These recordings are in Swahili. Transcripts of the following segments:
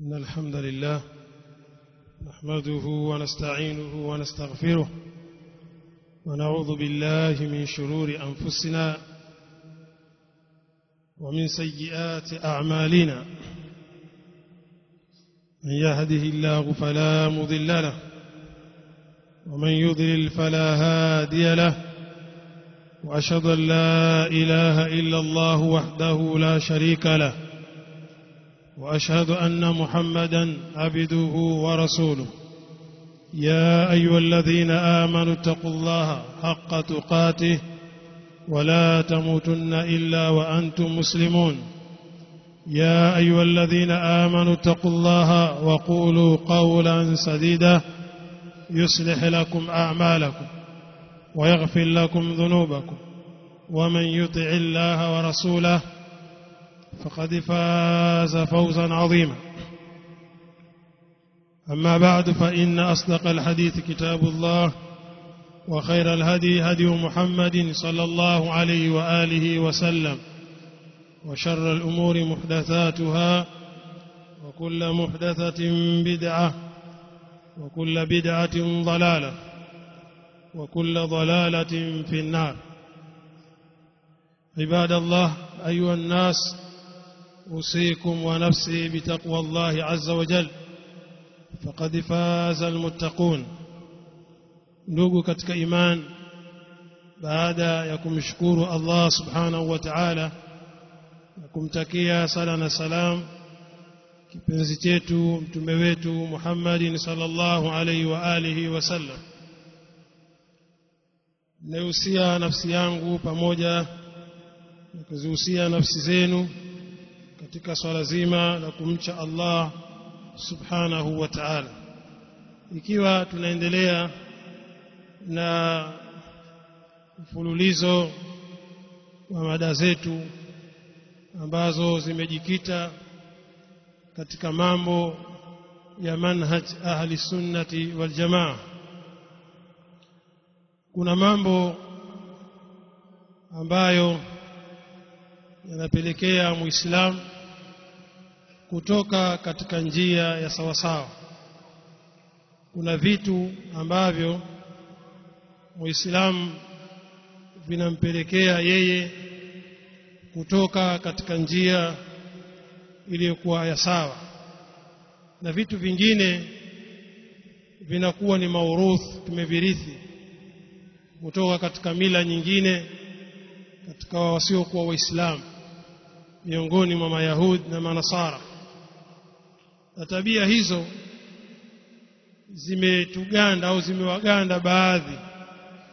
إن الحمد لله نحمده ونستعينه ونستغفره ونعوذ بالله من شرور أنفسنا ومن سيئات أعمالنا من يهده الله فلا مضل له ومن يضلل فلا هادي له وأشهد أن لا إله إلا الله وحده لا شريك له وأشهد أن محمدا عبده ورسوله يا أيها الذين آمنوا اتقوا الله حق تقاته ولا تموتن إلا وأنتم مسلمون يا أيها الذين آمنوا اتقوا الله وقولوا قولا سديدا يصلح لكم أعمالكم ويغفر لكم ذنوبكم ومن يطع الله ورسوله فقد فاز فوزا عظيما أما بعد فإن أصدق الحديث كتاب الله وخير الهدي هدي محمد صلى الله عليه وآله وسلم وشر الأمور محدثاتها وكل محدثة بدعة وكل بدعة ضلالة وكل ضلالة في النار. عباد الله أيها الناس أوصيكم ونفسي بتقوى الله عز وجل فقد فاز المتقون. ndugu katika iman, baada ya kumshukuru Allah subhanahu wa ta'ala na kumtakia sala na salam kipenzi chetu mtume wetu Muhammadin sallallahu alayhi wa alihi wasallam, nausia nafsi yangu pamoja na kuzihusia nafsi zenu katika swala zima la kumcha Allah subhanahu wa ta'ala. Ikiwa tunaendelea na mfululizo wa mada zetu ambazo zimejikita katika mambo ya manhaj ahli sunnati wal jamaa, kuna mambo ambayo yanapelekea muislamu kutoka katika njia ya sawasawa. Kuna vitu ambavyo muislamu vinampelekea yeye kutoka katika njia iliyokuwa ya sawa, na vitu vingine vinakuwa ni mauruth, tumevirithi kutoka katika mila nyingine katika wasiokuwa waislamu miongoni mwa mayahudi na manasara. Na tabia hizo zimetuganda au zimewaganda baadhi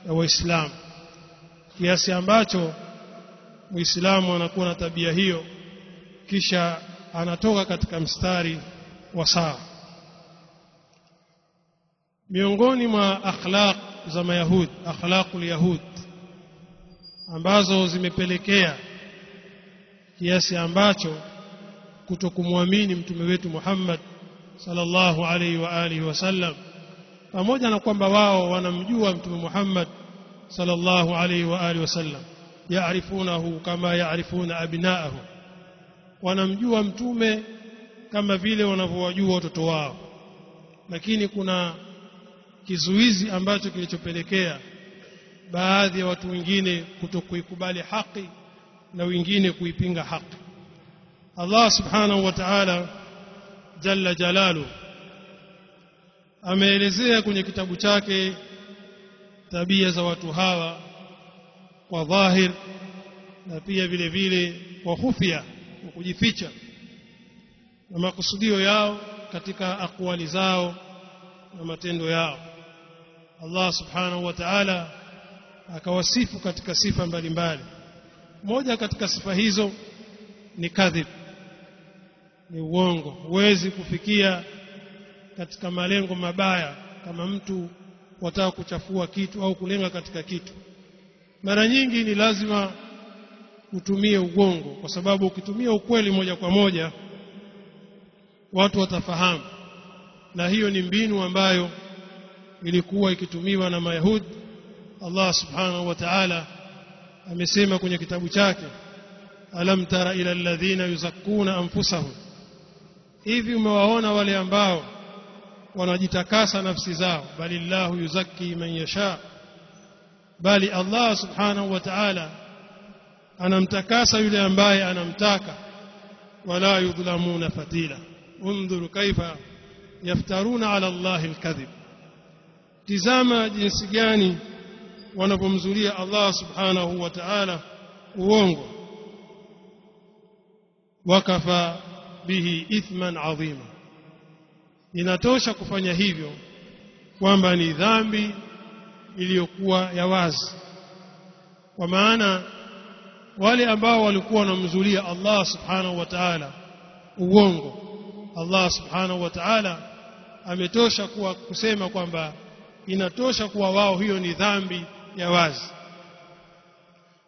ya waislamu kiasi ambacho muislamu anakuwa na tabia hiyo kisha anatoka katika mstari wa sawa. Miongoni mwa akhlaq za mayahudi, akhlaqul yahud, ambazo zimepelekea kiasi ambacho kutokumwamini mtume wetu Muhammad sallallahu alaihi wa alihi wasallam, pamoja na kwamba wao wanamjua mtume Muhammad sallallahu alaihi wa alihi wasallam, yaarifunahu kama yaarifuna abnaahu, wanamjua mtume kama vile wanavyowajua watoto wao. Lakini kuna kizuizi ambacho kilichopelekea baadhi ya watu wengine kutokuikubali haki na wengine kuipinga haki. Allah subhanahu wa ta'ala jalla jalalu ameelezea kwenye kitabu chake tabia za watu hawa kwa dhahir na pia vile vile kwa khufia, kwa kujificha, na makusudio yao katika akwali zao na matendo yao. Allah subhanahu wa ta'ala akawasifu katika sifa mbalimbali. Moja katika sifa hizo ni kadhib, ni uongo. Huwezi kufikia katika malengo mabaya kama mtu wataka kuchafua kitu au kulenga katika kitu. Mara nyingi ni lazima utumie uongo, kwa sababu ukitumia ukweli moja kwa moja watu watafahamu. Na hiyo ni mbinu ambayo ilikuwa ikitumiwa na Mayahudi. Allah subhanahu wa ta'ala amesema kwenye kitabu chake, alam tara ila alladhina yuzakkuna anfusahum hivi umewaona wale ambao wanajitakasa nafsi zao, balillahu yuzakki man yasha, bali Allah subhanahu wa ta'ala anamtakasa yule ambaye anamtaka, wala yudhlamuna fatila. Undhur kaifa yaftaruna ala Allahi alkadhib, tizama jinsi gani wanapomzulia Allah subhanahu wa ta'ala uongo. Wakafa bihi ithman adhima, inatosha kufanya hivyo kwamba ni dhambi iliyokuwa ya wazi. Kwa maana wale ambao walikuwa wanamzulia Allah subhanahu wa ta'ala uongo, Allah subhanahu wa ta'ala ametosha kuwa kusema kwamba inatosha kuwa wao hiyo ni dhambi ya wazi.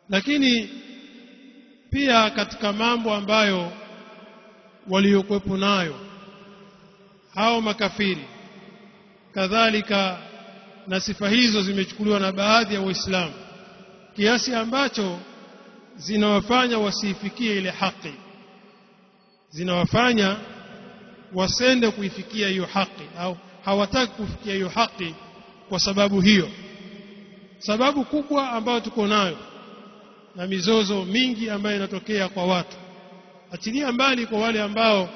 Lakini pia katika mambo ambayo waliokuwepo nayo hao makafiri, kadhalika na sifa hizo zimechukuliwa na baadhi ya Waislamu kiasi ambacho zinawafanya wasifikie ile haki, zinawafanya wasende kuifikia hiyo haki, au hawataki kufikia hiyo haki. Kwa sababu hiyo, sababu kubwa ambayo tuko nayo na mizozo mingi ambayo inatokea kwa watu, achilia mbali kwa wale ambao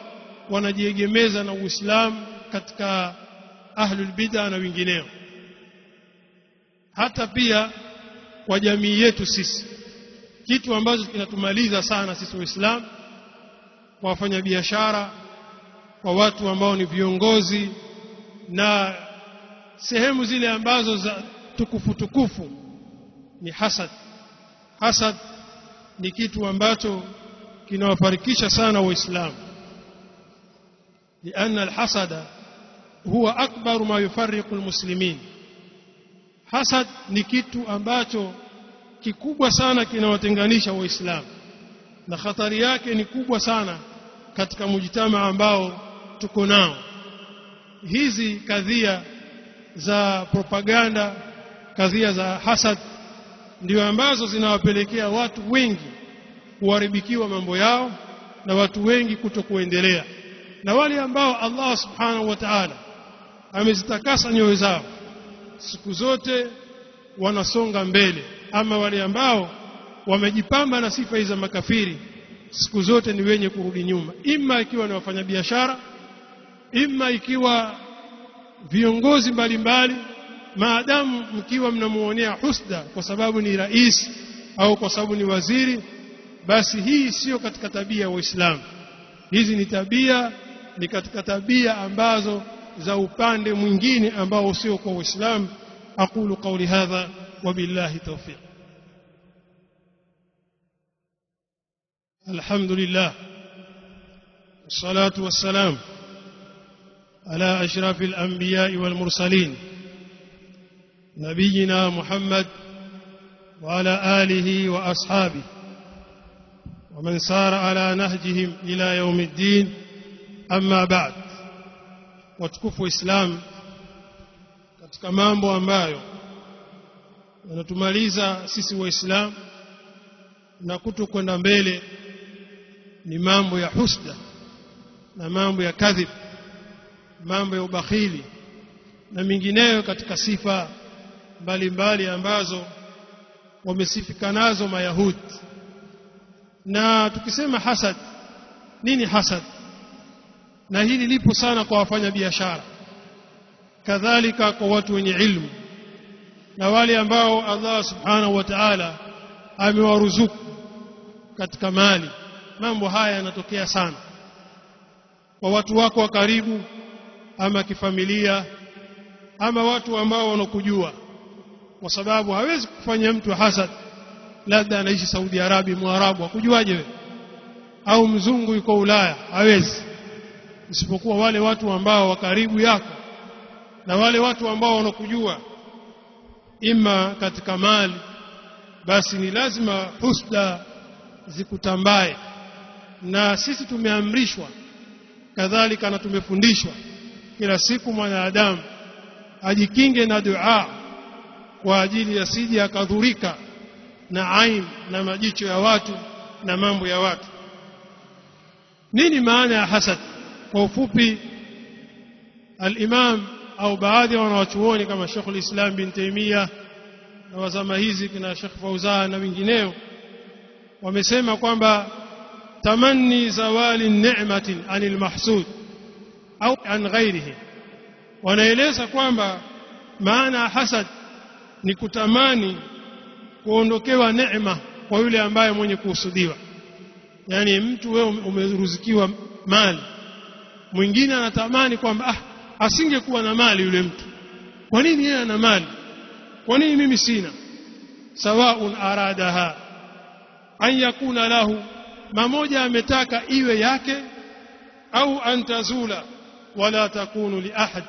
wanajiegemeza na Uislamu katika ahlul bid'ah na wengineo, hata pia kwa jamii yetu sisi, kitu ambacho kinatumaliza sana sisi Waislamu, kwa wafanyabiashara, kwa watu ambao ni viongozi na sehemu zile ambazo za tukufu, ni hasad. Hasad ni kitu ambacho kinawafarikisha sana Waislamu, lianna alhasada huwa akbar ma yufarriqu almuslimin. Hasad ni kitu ambacho kikubwa sana kinawatenganisha Waislamu, na hatari yake ni kubwa sana katika mujtama ambao tuko nao. Hizi kadhia za propaganda, kadhia za hasad, ndio ambazo zinawapelekea watu wengi kuharibikiwa mambo yao na watu wengi kutokuendelea. Na wale ambao Allah subhanahu wa ta'ala amezitakasa nyoyo zao, siku zote wanasonga mbele. Ama wale ambao wamejipamba na sifa hizo za makafiri, siku zote ni wenye kurudi nyuma, ima ikiwa ni wafanyabiashara, ima ikiwa viongozi mbalimbali. Maadamu mkiwa mnamuonea husda kwa sababu ni rais au kwa sababu ni waziri, basi hii sio katika tabia ya Uislamu. Hizi ni katika tabia ambazo za upande mwingine ambao sio kwa Uislamu. Aqulu qawli hadha wa billahi tawfiq. Alhamdulillah wassalatu wassalam ala ashrafil anbiya'i wal mursalin nabiyina Muhammad wa ala alihi wa ashabihi wa man sara ala nahjihim ila yawmiddin. Amma ba'd. Watukufu Islam, katika mambo ambayo yanatumaliza sisi Waislamu na kutokwenda mbele ni mambo ya husda na mambo ya kadhib, mambo ya ubakhili na mingineyo katika sifa mbalimbali ambazo wamesifika nazo Mayahudi. Na tukisema hasad, nini hasad? Na hili lipo sana kwa wafanya biashara, kadhalika kwa watu wenye ilmu na wale ambao Allah subhanahu wa ta'ala amewaruzuku katika mali. Mambo haya yanatokea sana kwa watu wako wa karibu, ama kifamilia, ama watu ambao wanakujua, kwa sababu hawezi kufanya mtu hasad labda anaishi Saudi Arabia, Mwarabu, akujuaje wewe? Au mzungu yuko Ulaya, hawezi. Isipokuwa wale watu ambao wa karibu yako na wale watu ambao wanakujua, ima katika mali, basi ni lazima husda zikutambae. Na sisi tumeamrishwa kadhalika na tumefundishwa kila siku mwanadamu ajikinge na dua kwa ajili ya sije akadhurika na ain na majicho ya watu na mambo ya watu. Nini maana ya hasad? kwa ufupi al-Imam au baadhi ya wanawachuoni kama Sheikh al-Islam bin Taymiyyah na wazama hizi kina Sheikh Fauzan na wengineo wamesema kwamba tamanni zawali ni'matin anil mahsud au an ghairihi, wanaeleza kwamba maana hasad ni kutamani kuondokewa neema kwa yule ambaye mwenye kuhusudiwa. Yani mtu wewe umeruzikiwa mali, mwingine anatamani kwamba asingekuwa na mali yule mtu. Kwa nini yeye ana mali? Kwa nini mimi sina? Sawaun aradaha an yakuna lahu, mmoja ametaka iwe yake, au antazula wala takunu li ahad,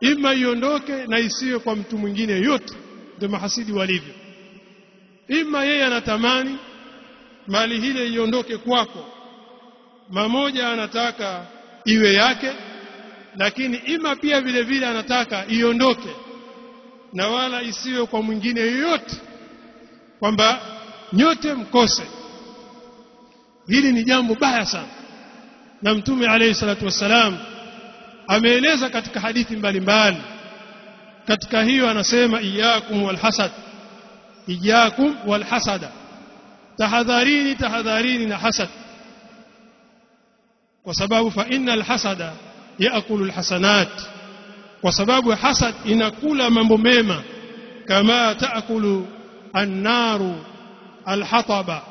ima iondoke na isiwe kwa mtu mwingine yote. Ndio mahasidi walivyo. Ima yeye anatamani mali ile iondoke kwako, mmoja anataka iwe yake, lakini ima pia vile vile anataka iondoke na wala isiwe kwa mwingine yoyote, kwamba nyote mkose. Hili ni jambo baya sana, na Mtume alayhi salatu wasalam ameeleza katika hadithi mbalimbali. Katika hiyo anasema iyyakum walhasad, iyyakum walhasada, tahadharini na hasad, kwa sababu fa innal hasada yaakulu alhasanat, kwa sababu hasad inakula mambo mema, kama taakulu an-naru alhataba,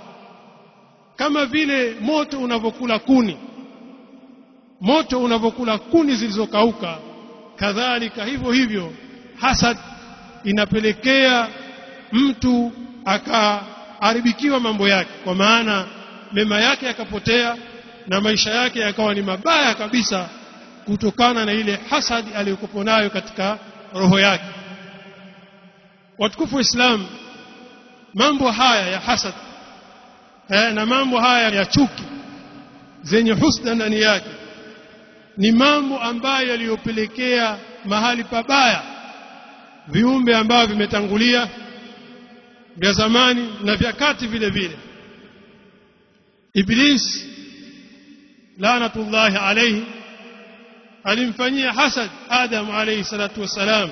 kama vile moto unavokula kuni, moto unavokula kuni zilizokauka, kadhalika hivyo hivyo hasad inapelekea mtu akaharibikiwa mambo yake, kwa maana mema yake yakapotea na maisha yake yakawa ni mabaya kabisa, kutokana na ile hasadi aliyokuwa nayo katika roho yake. Watukufu wa Islam, mambo haya ya hasad na mambo haya ya chuki zenye husda ndani yake ni mambo ambayo yaliyopelekea mahali pabaya viumbe ambao vimetangulia vya zamani na vya kati vile vile. Iblis laanatullahi alayhi alimfanyia hasad Adam alayhi salatu wasalam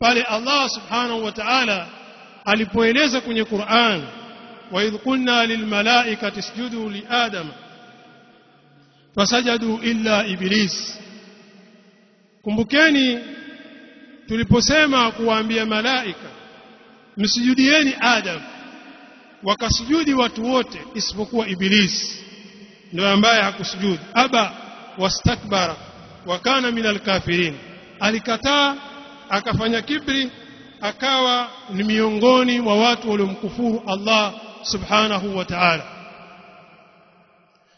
pale Allah subhanahu wa ta'ala alipoeleza kwenye Qur'an, wa idh qulna lil malaikati isjudu li Adam fasajadu illa iblis. Kumbukeni tuliposema kuwaambia malaika msijudieni Adam, wakasujudi watu wote isipokuwa Iblis, ndio ambaye hakusujudi. Aba wastakbara wa kana minal kafirin, alikataa akafanya kibri, akawa ni miongoni mwa watu waliomkufuru Allah subhanahu wa ta'ala.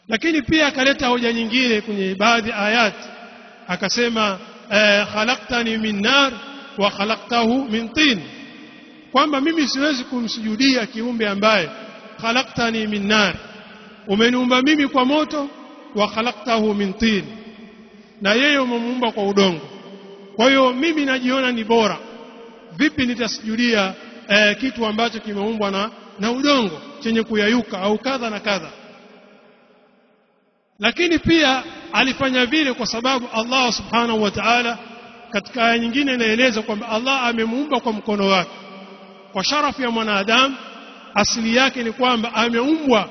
Lakini pia akaleta hoja nyingine kwenye baadhi ayat, akasema khalaqtani min nar wa khalaqtahu min tin, kwamba mimi siwezi kumsujudia kiumbe ambaye khalaqtani min nar, umeniumba mimi kwa moto, wa khalaqtahu min tin, na yeye umemuumba kwa udongo. Kwa hiyo mimi najiona ni bora, vipi nitasujudia kitu ambacho kimeumbwa na udongo chenye kuyayuka au kadha na kadha. Lakini pia alifanya vile kwa sababu Allah subhanahu wa ta'ala katika aya nyingine inaeleza kwamba Allah amemuumba kwa mkono wake. Kwa sharafu ya mwanadamu, asili yake ni kwamba ameumbwa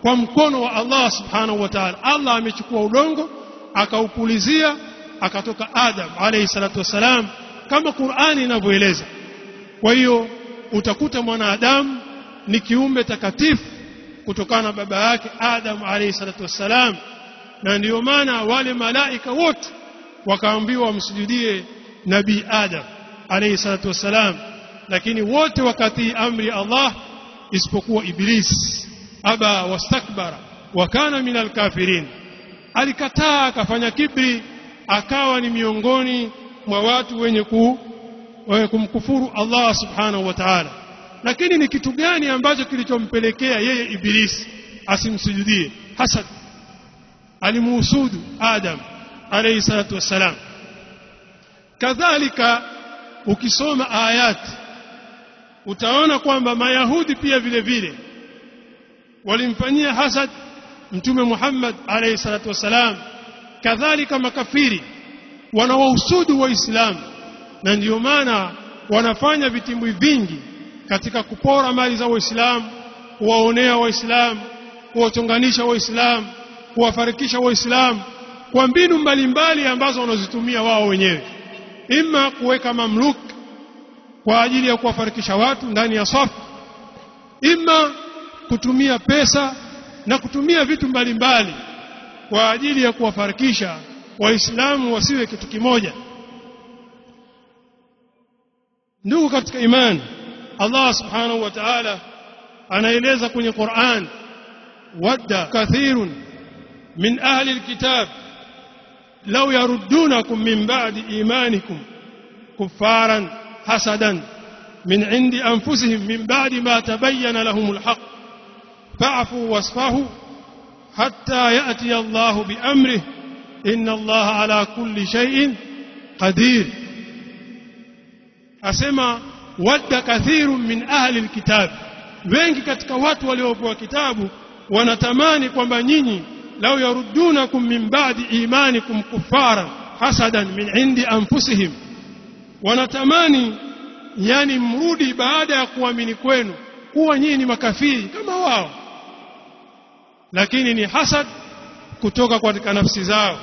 kwa mkono wa Allah subhanahu wa ta'ala. Allah amechukua udongo akaupulizia, akatoka Adam alayhi salatu wasalam, kama Qur'ani inavyoeleza. Kwa hiyo utakuta mwanadamu ni kiumbe takatifu kutokana na baba yake Adam alayhi salatu wasalam, na ndio maana wale malaika wote wakaambiwa wamsujudie nabii Adam alayhi salatu wasalam, lakini wote wakatii amri ya Allah isipokuwa Iblis. Aba wastakbara wa kana minal kafirin, alikataa akafanya kibri, akawa ni miongoni mwa watu wenye kumkufuru Allah subhanahu wa ta'ala. Lakini ni kitu gani ambacho kilichompelekea yeye Iblis asimsujudie? Hasad. Alimuhusudu Adam alayhi salatu wasalam. Kadhalika ukisoma ayat utaona kwamba Mayahudi pia vile vile walimfanyia hasad Mtume Muhammad alayhi salatu wasalam kadhalika makafiri wanawahusudu waislamu, na ndio maana wanafanya vitimbwi vingi katika kupora mali za waislamu, kuwaonea waislamu, kuwatonganisha waislamu, kuwafarikisha waislamu kwa mbinu mbalimbali ambazo wanazitumia wao wenyewe, ima kuweka mamluk kwa ajili ya kuwafarikisha watu ndani ya safu, ima kutumia pesa na kutumia vitu mbalimbali kwa ajili ya kuwafarikisha waislamu wasiwe kitu kimoja. Ndugu katika imani, Allah subhanahu wa ta'ala anaeleza kwenye Qur'an, wadda kathirun min ahli alkitab law yaruddunakum min ba'di imanikum kuffaran hasadan min 'indi anfusihim min ba'di ma tabayyana lahumul haqq fa'fu wasfahu hatta ya'ti Allahu bi amrihi inna Allaha ala kulli shay'in qadir. Asema wadda kathirun min ahli alkitab, wengi katika watu waliopewa kitabu wanatamani kwamba nyinyi law yaruddunakum min ba'di imanikum kuffara hasadan min 'indi anfusihim, wanatamani yani mrudi baada ya kuamini kwenu kuwa nyinyi ni makafiri kama wao, lakini ni hasad kutoka katika nafsi zao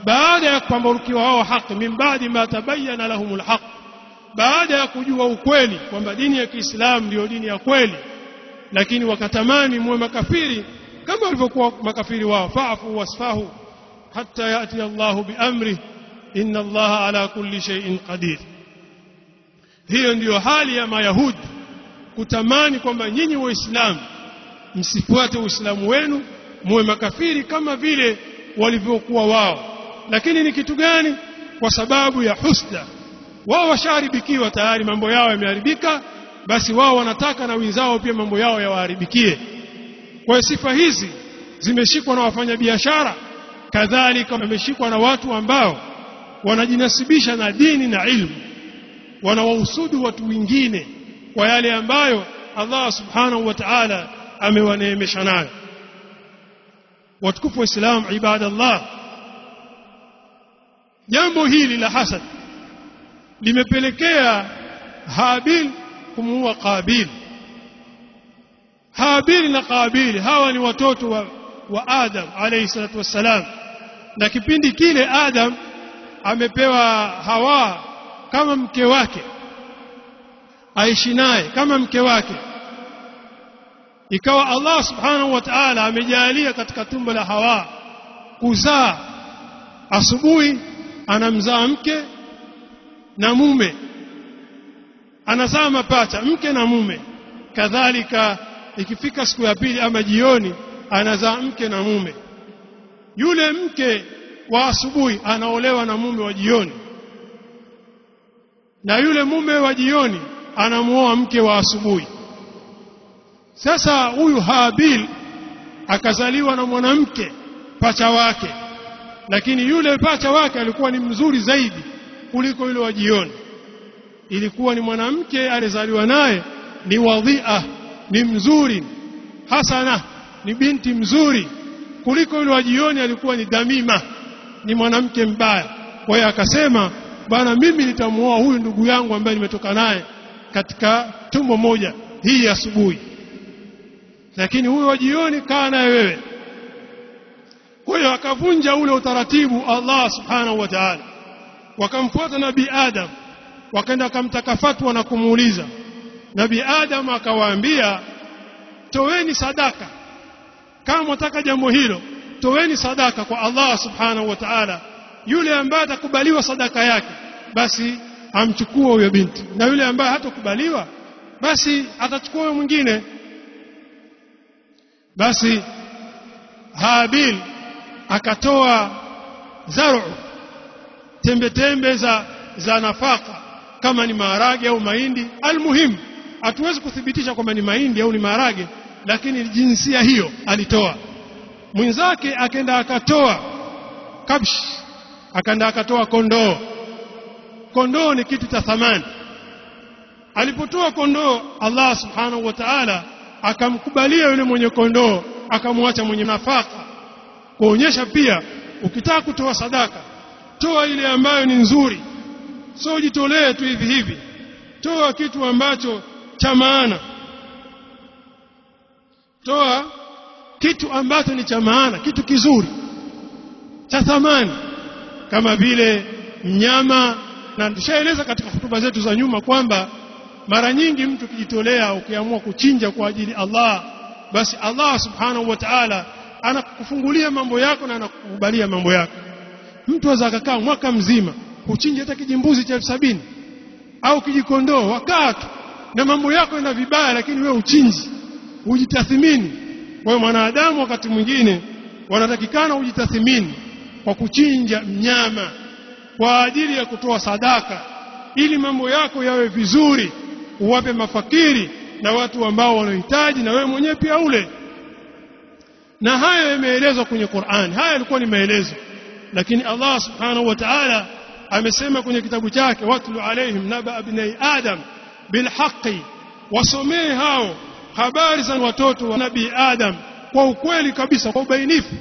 baada ya kupambarukiwa wao haki, min ba'di ma tabayyana lahumul haqq, baada ya kujua ukweli kwamba dini ya Kiislamu ndio dini ya kweli, lakini wakatamani muwe makafiri kama walivyokuwa makafiri wao. Fa'fu wasfahu hatta ya'ti Allahu bi amri inna Allaha ala kulli shay'in qadir. Hiyo ndiyo hali ya Mayahudi, kutamani kwamba nyinyi waislamu msifuate uislamu wenu, muwe makafiri kama vile walivyokuwa wao. Lakini ni kitu gani? Kwa sababu ya husda. Wao washaribikiwa tayari, mambo yao yameharibika, basi wao wanataka na wenzao pia mambo yao yawaharibikie. Kwa sifa hizi zimeshikwa na wafanyabiashara, kadhalika wameshikwa na watu ambao wanajinasibisha na dini na ilmu, wanawahusudu watu wengine kwa yale ambayo Allah subhanahu wa ta'ala amewaneemesha nayo. Watukufu wa Islam, ibadallah, jambo hili la hasad limepelekea Habil kumuua Qabil. Habil na Qabil hawa ni watoto wa Adam alayhi salatu wassalam, na kipindi kile Adam amepewa Hawa kama mke wake, aishi naye kama mke wake. Ikawa Allah subhanahu wa ta'ala amejalia katika tumbo la Hawa kuzaa, asubuhi anamzaa mke na mume, anazaa mapacha mke na mume, kadhalika ikifika siku ya pili ama jioni anazaa mke na mume. Yule mke wa asubuhi anaolewa na mume wa jioni, na yule mume wa jioni anamuoa mke wa asubuhi. Sasa huyu Habil akazaliwa na mwanamke pacha wake, lakini yule pacha wake alikuwa ni mzuri zaidi kuliko yule wa jioni. Ilikuwa ni mwanamke alizaliwa naye ni wadhi'a, ni mzuri, hasana, ni binti mzuri kuliko yule wa jioni alikuwa ni damima, ni mwanamke mbaya. Kwa hiyo akasema, bwana, mimi nitamuoa huyu ndugu yangu ambaye nimetoka naye katika tumbo moja hii asubuhi, lakini huyu wa jioni kaa naye wewe. Kwa hiyo akavunja ule utaratibu Allah subhanahu wa ta'ala. Wakamfuata Nabii Adam, wakaenda kumtaka fatwa na kumuuliza. Nabii Adam akawaambia, toweni sadaka, kama mtaka jambo hilo toweni sadaka kwa Allah subhanahu wa ta'ala. Yule ambaye atakubaliwa sadaka yake basi amchukue huyo binti, na yule ambaye hatakubaliwa basi atachukua huyo mwingine. Basi Habil akatoa zaru, tembe tembe za nafaka, kama ni maharage au mahindi. Almuhim hatuwezi kuthibitisha kwamba ni mahindi au ni maharage, lakini jinsia hiyo alitoa. Mwenzake akaenda akatoa kabsh, akaenda akatoa kondoo. Kondoo ni kitu cha thamani. Alipotoa kondoo, Allah subhanahu wa ta'ala akamkubalia yule mwenye kondoo, akamwacha mwenye nafaka, kuonyesha pia ukitaka kutoa sadaka toa ile ambayo ni nzuri, sio ujitolee tu hivi hivi. Toa kitu ambacho cha maana, toa kitu ambacho ni cha maana, kitu kizuri cha thamani, kama vile mnyama. Na tushaeleza katika hutuba zetu za nyuma kwamba mara nyingi mtu kijitolea, ukiamua kuchinja kwa ajili Allah, basi Allah subhanahu wa ta'ala anakufungulia mambo yako na anakukubalia mambo yako. Mtu azakaa mwaka mzima kuchinja hata kijimbuzi cha 70 au kijikondoo, wakati na mambo yako yana vibaya, lakini wewe uchinji, ujitathmini. Kwa mwanadamu wakati mwingine wanatakikana ujitathmini kwa kuchinja mnyama kwa ajili ya kutoa sadaka, ili mambo yako yawe vizuri, uwape mafakiri na watu ambao wanahitaji, na wewe mwenyewe pia ule. Na haya yameelezwa kwenye Qur'an. Haya yalikuwa ni maelezo, lakini Allah subhanahu wa ta'ala amesema kwenye kitabu chake, watlu alaihim naba abnai adam bilhaqi, wasomee hao habari za watoto wa nabii Adam kwa ukweli kabisa, kwa ubainifu.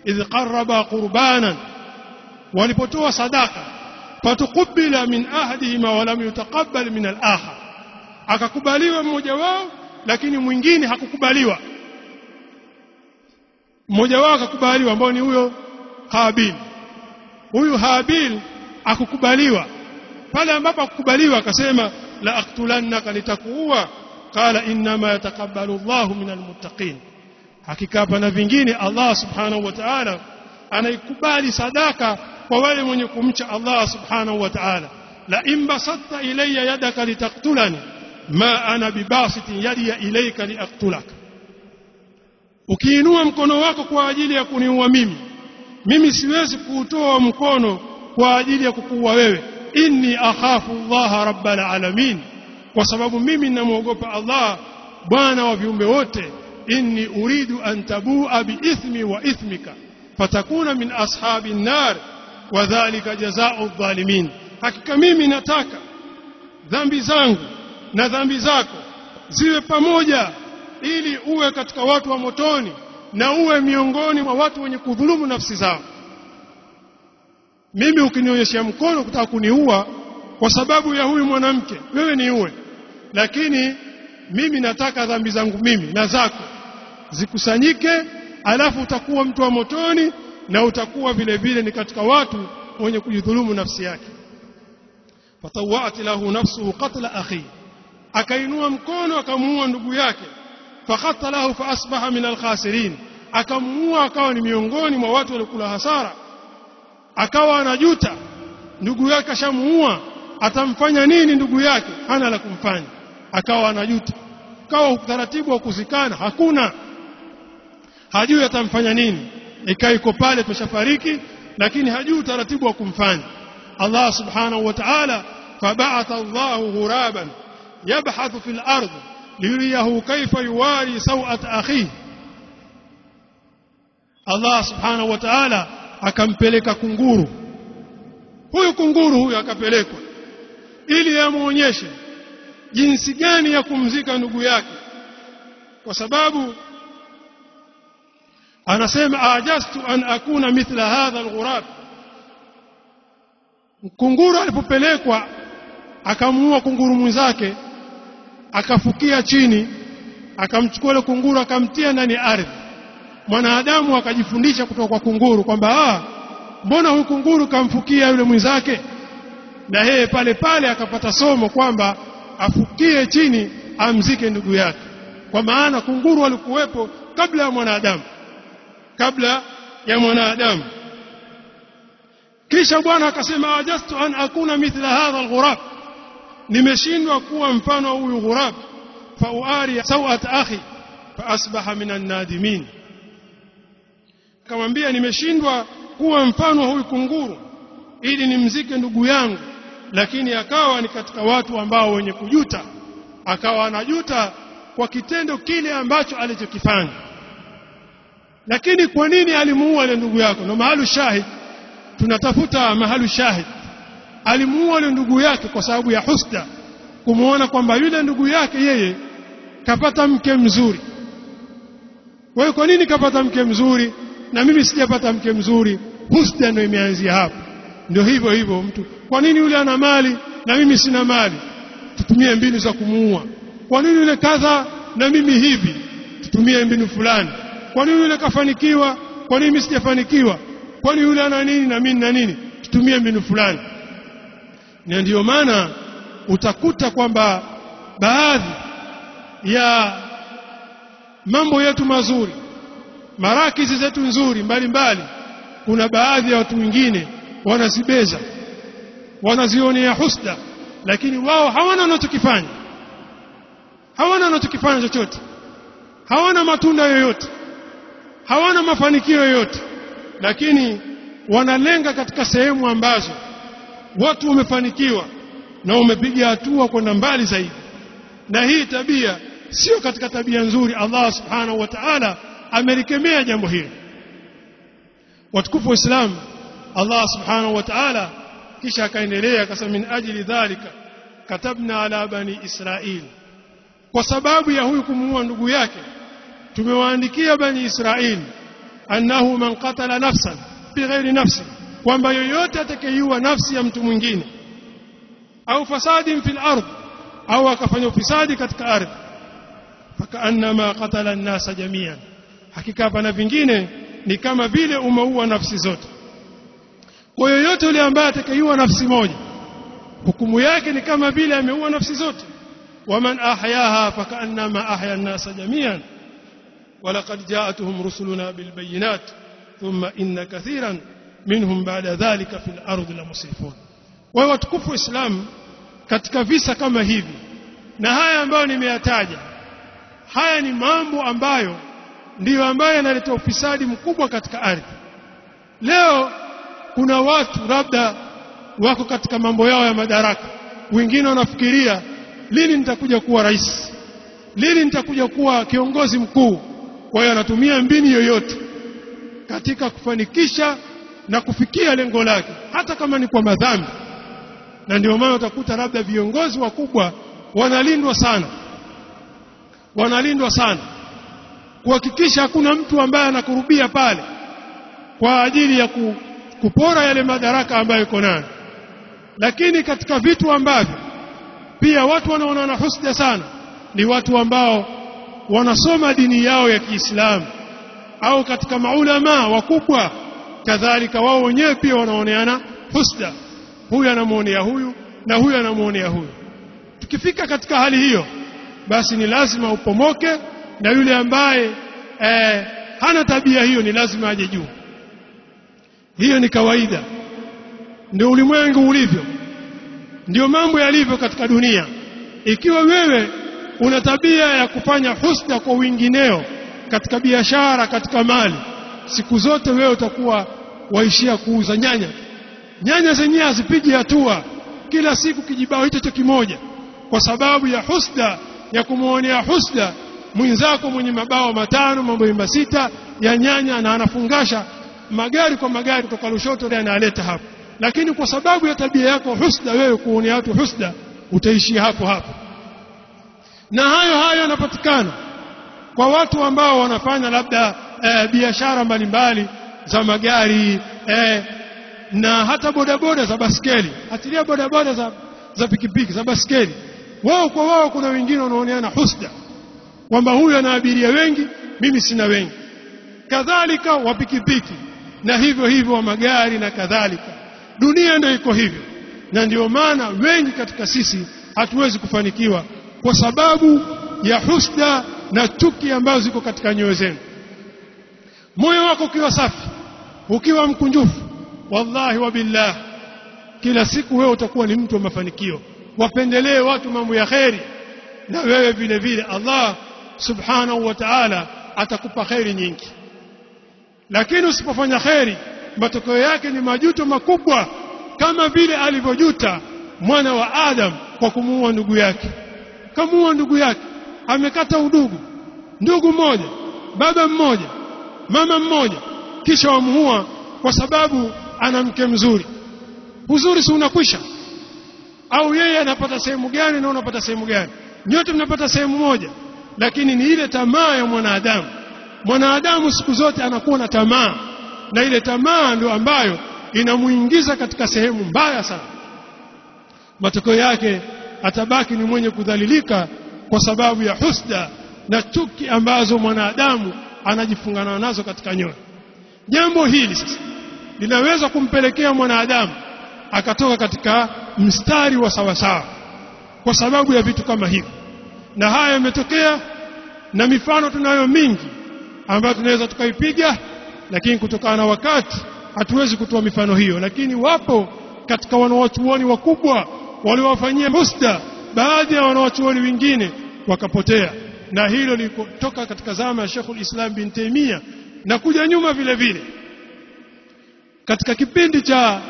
idh qarraba qurbanan, walipotoa sadaka, fatukubila min ahadihima wa lam yutaqabbal min al-akhar, akakubaliwa mmoja wao lakini mwingine hakukubaliwa. Mmoja wao akakubaliwa ambao ni huyo Habil. Huyu Habil akukubaliwa. Pale ambapo akukubaliwa akasema la aqtulannaka litakuwa, qala inma yataqabbalu Allahu minal muttaqin. Hakika hapa na vingine Allah subhanahu wa ta'ala anaikubali sadaka kwa wale wenye kumcha Allah subhanahu wa ta'ala. la imbasatta ilayya yadaka litaqtulani ma ana bibasitin yadi ilayka liaqtulaka, ukiinua mkono wako kwa ajili ya kuniua mimi siwezi kuutoa mkono kwa ajili ya kukuua wewe. inni akhafu Allah rabbal alamin, kwa sababu mimi ninamuogopa Allah bwana wa viumbe wote. inni uridu an tabua biithmi wa ithmika fatakuna min ashabin nar wa dhalika jazaa'u adh-dhalimin. Hakika mimi nataka dhambi zangu na dhambi zako ziwe pamoja, ili uwe katika watu wa motoni na uwe miongoni mwa watu wenye kudhulumu nafsi zao. Mimi ukinionyesha mkono kutaka kuniua kwa sababu ya huyu mwanamke, wewe niue, lakini mimi nataka dhambi zangu mimi na zako zikusanyike, alafu utakuwa mtu wa motoni na utakuwa vile vile ni katika watu wenye kujidhulumu nafsi yake. fatawat lahu nafsuhu qatla akhi, akainua mkono akamuua ndugu yake. faqatalahu fa asbaha min al-khasirin, akamuua akawa ni miongoni mwa watu waliokula hasara. Akawa anajuta, ndugu yake ashamuua, atamfanya nini ndugu yake? Hana la kumfanya, akawa anajuta. Akawa utaratibu wa kuzikana hakuna, hajui atamfanya nini. Iko pale tumeshafariki, lakini hajui utaratibu wa kumfanya. Allah subhanahu wa ta'ala faba'atha Allahu ghuraban yabhathu fil ardh liyuriyahu kayfa yuwari sawat akhihi. Allah subhanahu wa ta'ala akampeleka kunguru. Huyu kunguru huyu akapelekwa ili amuonyeshe jinsi gani ya kumzika ndugu yake, kwa sababu anasema ajastu an akuna mithla hadha alghurab. Kunguru alipopelekwa akamuua kunguru mwenzake, akafukia chini, akamchukua ile kunguru akamtia ndani ardhi. Mwanadamu akajifundisha kutoka kwa kunguru kwamba mbona huyu kunguru kamfukia yule mwenzake, na yeye pale pale akapata somo kwamba afukie chini amzike ndugu yake. Kwa maana kunguru alikuwepo kabla ya mwanadamu. Kisha Bwana akasema ajastu an akuna mithla hadha alghurab, nimeshindwa kuwa mfano wa huyu ghurab. fa uari sawat akhi fa asbaha minan nadimin, akamwambia nimeshindwa kuwa mfano wa huyu kunguru ili nimzike ndugu yangu, lakini akawa ni katika watu ambao wenye kujuta. Akawa anajuta kwa kitendo kile ambacho alichokifanya. Lakini kwa nini alimuua ile ndugu yako? Ndio mahali shahid, tunatafuta mahali shahid. Alimuua ile ndugu yake kwa sababu ya husda, kumuona kwamba yule ndugu yake yeye kapata mke mzuri. Kwa nini kapata mke mzuri na mimi sijapata mke mzuri? husda ndio imeanzia hapo. Ndio hivyo hivyo mtu, kwa nini yule ana mali na mimi sina mali? Tutumie mbinu za kumuua. Kwa nini yule kadha na mimi hivi? Tutumie mbinu fulani. Kwa nini yule kafanikiwa, kwa nini mimi sijafanikiwa? Kwa nini yule ana nini na mimi na nini? Tutumie mbinu fulani. Na ndio maana utakuta kwamba baadhi ya mambo yetu mazuri, marakizi zetu nzuri mbalimbali, kuna baadhi ya watu wengine wanazibeza, wanazionea husda, lakini wao hawana wanachokifanya, hawana wanachokifanya chochote, hawana matunda yoyote, hawana mafanikio yoyote, lakini wanalenga katika sehemu ambazo watu wamefanikiwa na wamepiga hatua kwenda mbali zaidi. Na hii tabia sio katika tabia nzuri. Allah subhanahu wa ta'ala amelikemea jambo hili. Watukufu wa Islam, Allah subhanahu wa ta'ala kisha akaendelea akasema, min ajli dhalika katabna ala bani Israil, kwa sababu ya huyu kumuua ndugu yake tumewaandikia bani Israil, annahu man qatala nafsan bighairi nafsi, kwamba yoyote atakayeuwa nafsi ya mtu mwingine, au fasadin fil ardh, au akafanya ufisadi katika ardhi, fakaannama qatala an-nasa jami'an, hakika pana vingine ni kama vile umeua nafsi zote. Kwa yoyote yule ambaye atakayeuwa nafsi moja, hukumu yake ni kama vile ameua nafsi zote. Waman ahyaha fakaannama ahya an-nasa jami'an walaqad ja'atuhum rusuluna bilbayinat thumma inna kathiran minhum ba'da dhalika fil ardi lamusrifun. Wa watukufu Islam, katika visa kama hivi na haya ambayo nimeyataja, haya ni mambo ambayo ndiyo ambayo yanaleta ufisadi mkubwa katika ardhi. Leo kuna watu labda wako katika mambo yao ya madaraka, wengine wanafikiria lini nitakuja kuwa rais, lini nitakuja kuwa kiongozi mkuu. Kwa hiyo anatumia mbinu yoyote katika kufanikisha na kufikia lengo lake, hata kama ni kwa madhambi. Na ndio maana utakuta labda viongozi wakubwa wanalindwa sana kuhakikisha hakuna mtu ambaye anakurubia pale kwa ajili ya kupora yale madaraka ambayo yuko nayo. Lakini katika vitu ambavyo pia watu wanaona husda sana ni watu ambao wanasoma dini yao ya Kiislamu, au katika maulama wakubwa kadhalika, wao wenyewe pia wanaoneana husda. Huyu anamuonea huyu na huyu anamuonea huyu. Tukifika katika hali hiyo, basi ni lazima upomoke, na yule ambaye hana tabia hiyo ni lazima aje juu. Hiyo ni kawaida, ndio ulimwengu ulivyo, ndio mambo yalivyo katika dunia. Ikiwa wewe una tabia ya kufanya husda kwa wengineo katika biashara, katika mali, siku zote wewe utakuwa waishia kuuza nyanya. Nyanya zenyewe hazipigi hatua, kila siku kijibao hicho kimoja, kwa sababu ya husda, ya kumuonea husda mwenzako mwenye mabao 5, mambo 6 ya nyanya, na anafungasha magari kwa magari kutoka Lushoto na analeta hapo. Lakini kwa sababu ya tabia yako husda, wewe kuonea watu husda, utaishia hapo hapo. Na hayo yanapatikana kwa watu ambao wanafanya labda biashara mbalimbali za magari, na hata bodaboda za baskeli, atilia bodaboda za pikipiki za baskeli. Wao kwa wao kuna wengine wanaoneana husda kwamba huyu ana abiria wengi, mimi sina wengi. Kadhalika wa pikipiki, na hivyo hivyo wa magari na kadhalika. Dunia ndio iko hivyo, na ndio maana wengi katika sisi hatuwezi kufanikiwa kwa sababu ya husda na chuki ambazo ziko katika nyoyo zenu. Moyo wako ukiwa safi, ukiwa mkunjufu, wallahi wa billah, kila siku wewe utakuwa ni mtu wa mafanikio. Wapendelee watu mambo ya kheri, na wewe vile vile Allah subhanahu wa ta'ala atakupa kheri nyingi. Lakini usipofanya kheri, matokeo yake ni majuto makubwa, kama vile alivyojuta mwana wa Adam kwa kumuua ndugu yake. Kamuua ndugu yake, amekata udugu, ndugu mmoja, baba mmoja, mama mmoja, kisha wamuua kwa sababu ana mke mzuri. Uzuri si unakwisha? Au yeye anapata sehemu gani na unapata sehemu gani? Nyote mnapata sehemu moja, lakini ni ile tamaa ya mwanadamu. Mwanadamu siku zote anakuwa na tamaa, na ile tamaa ndio ambayo inamuingiza katika sehemu mbaya sana. Matokeo yake atabaki ni mwenye kudhalilika kwa sababu ya husda na chuki ambazo mwanadamu anajifungana nazo katika nyoyo. Jambo hili sasa linaweza kumpelekea mwanadamu akatoka katika mstari wa sawasawa kwa sababu ya vitu kama hivi, na haya yametokea na mifano tunayo mingi ambayo tunaweza tukaipiga, lakini kutokana na wakati hatuwezi kutoa mifano hiyo. Lakini wapo katika wanawachuoni wakubwa waliowafanyia husda baadhi ya wanawachuoni wengine wakapotea, na hilo lilitoka katika zama ya Sheikhul Islam bin Taymiyyah na kuja nyuma vile vile katika kipindi cha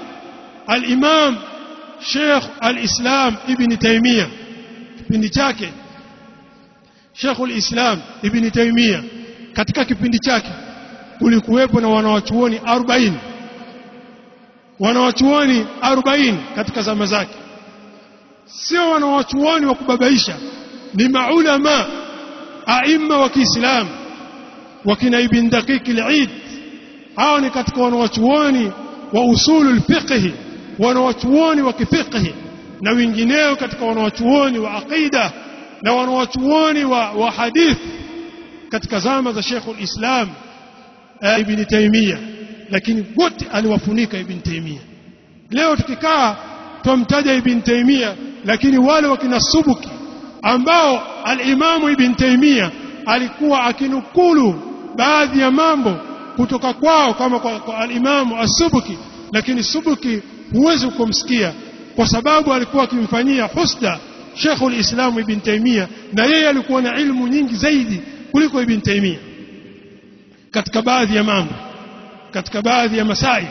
al-Imam Sheikh al-Islam Ibn Taymiyyah. Kipindi chake Sheikhul Islam Ibn Taymiyyah, katika kipindi chake kulikuwepo na wanawachuoni 40, wanawachuoni 40 katika zama zake. Sio wanawachuoni wa kubabaisha, ni maulama aima wa Kiislamu wakina Ibn Daqiq al-Eid. hao ni katika wanawachuoni wa usulul fiqh, wanawachuoni wa kifiqh, na wengineo katika wanawachuoni wa aqida na wanawachuoni wa hadith katika zama za Sheikhul Islam Ibn Taymiyyah, lakini wote aliwafunika Ibn Taymiyyah. Leo tukikaa tumtaja Ibn Taymiyyah, lakini wale wakina Subuki ambao al-Imam Ibn Taymiyyah alikuwa akinukulu baadhi ya mambo kutoka kwao kama kwa al-Imam as-Subuki, lakini Subuki huwezi kumsikia kwa sababu alikuwa akimfanyia husda Sheikhul Islam Ibn Taymiyyah, na yeye alikuwa na ilmu nyingi zaidi kuliko Ibn Taymiyyah katika baadhi ya mambo, katika baadhi ya masai,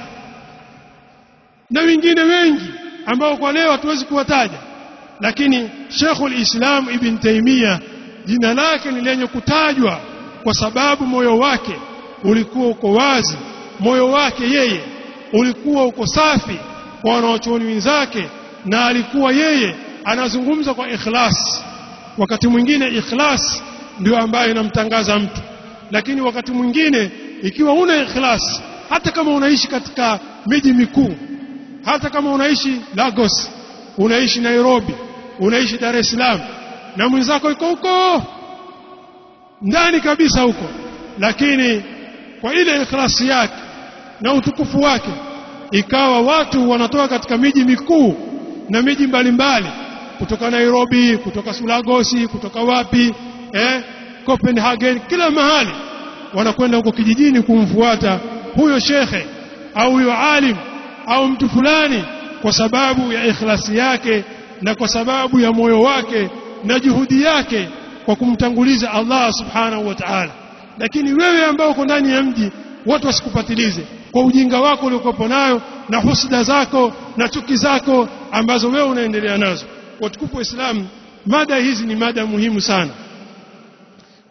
na wengine wengi ambao kwa leo hatuwezi kuwataja. Lakini Sheikhul Islam Ibn Taymiyyah jina lake ni lenye kutajwa kwa sababu moyo wake ulikuwa uko wazi, moyo wake yeye ulikuwa uko safi kwa wanachuoni wenzake, na alikuwa yeye anazungumza kwa ikhlas. Wakati mwingine ikhlas ndio ambayo inamtangaza mtu, lakini wakati mwingine ikiwa una ikhlas, hata kama unaishi katika miji mikuu, hata kama unaishi Lagos, unaishi Nairobi, unaishi Dar es Salaam, na mwenzako yuko huko ndani kabisa huko, lakini kwa ile ikhlasi yake na utukufu wake ikawa watu wanatoka katika miji mikuu na miji mbalimbali, kutoka Nairobi, kutoka Lagos, kutoka wapi, Copenhagen, kila mahali wanakwenda huko kijijini kumfuata huyo shekhe au huyo alim au mtu fulani, kwa sababu ya ikhlasi yake na kwa sababu ya moyo wake na juhudi yake kwa kumtanguliza Allah subhanahu wa ta'ala. Lakini wewe ambao uko ndani ya mji, watu wasikupatilize kwa ujinga wako uliokuwa nayo na husda zako na chuki zako ambazo wewe unaendelea nazo. Watukufu wa Islam, mada hizi ni mada muhimu sana.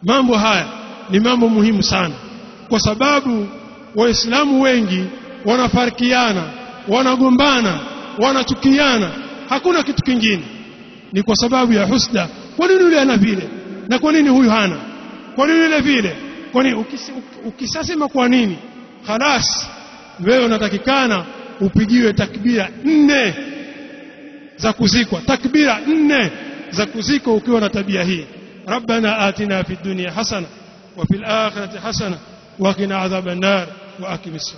Mambo haya ni mambo muhimu sana, kwa sababu waislamu wengi wanafarikiana, wanagombana, wanachukiana. Hakuna kitu kingine, ni kwa sababu ya husda. Kwa nini yule ana vile na kwa nini huyu hana? Kwa nini yule vile? Kwa nini? Ukisasema kwa nini, khalas wewe unatakikana upigiwe takbira 4 za kuzikwa, takbira 4 za kuzikwa ukiwa na tabia hii. Rabbana atina fid dunya hasana wa fil akhirati hasana wa qina adhaban nar wa aqimis